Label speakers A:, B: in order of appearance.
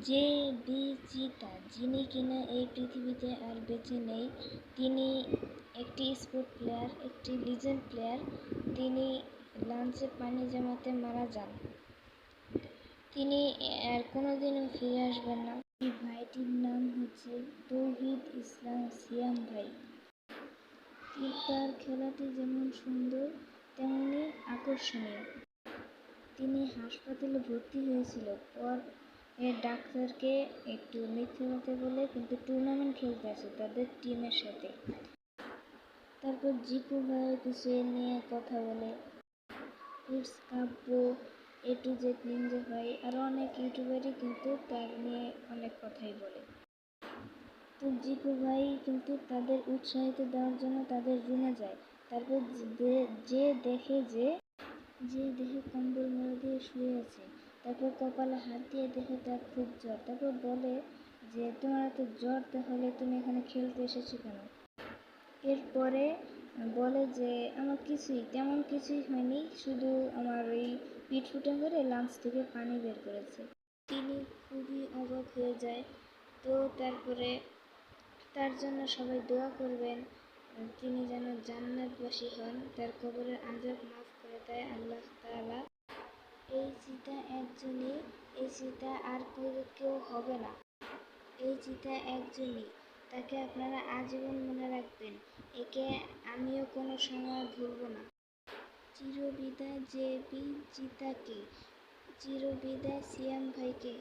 A: যে বি চিতা, যিনি কিনা এই পৃথিবীতে আর বেঁচে নেই, তিনি একটি স্পোর্ট প্লেয়ার, একটি লিজেন্ড প্লেয়ার। তিনি লাঞ্চে পানি জমাতে মারা যান। তিনি আর কোনোদিনও ফিরে আসবেন না। এই ভাইটির নাম হচ্ছে তৌহিদ ইসলাম সিয়াম ভাই। তার খেলাটি যেমন সুন্দর তেমনি আকর্ষণীয়। তিনি হাসপাতালে ভর্তি হয়েছিল, পর ডাক্তারকে একটু মিথ্যে কথা বলে কিন্তু টুর্নামেন্ট খেলতে আসে তাদের টিমের সাথে। তারপর জিকু ভাই কিছু নিয়ে কথা বলে, it's Kabya, A to Z ninja ভাই, আরও অনেক ইউটিউবারই কিন্তু তার নিয়ে অনেক কথাই বলে। তো জিকু ভাই কিন্তু তাদের উৎসাহিত দেওয়ার জন্য তাদের রুমে যায়। তারপর যে দেখে কম্বল মুড়ি দিয়ে শুয়ে আছে। তারপর কপালে হাত দিয়ে দেখে তার খুব জ্বর। তারপর বলে যে তোমার এত জ্বর, তাহলে তুমি এখানে খেলতে এসেছো কেন? এরপরে বলে যে আমার তেমন কিছুই হয়নি, শুধু আমার ওই পিঠ ফুটা করে লাঞ্চ থেকে পানি বের করেছে। তিনি খুবই অবাক হয়ে যায়। তো তারপরে তার জন্য সবাই দোয়া করবেন, তিনি যেন জান্নাতবাসী হন, তার কবরের আযাব মাফ করে দেয় আল্লাহ তাআলা। এই চিতা একজনই, এই চিতা আর কেউ হবে না। এই চিতা একজনই, তাকে আপনারা আজীবন মনে রাখবেন। একে আমিও কোনো সময় ভুলব না। চিরবিদায় জেবি চিতাকে, চিরবিদায় সিয়াম ভাইকে।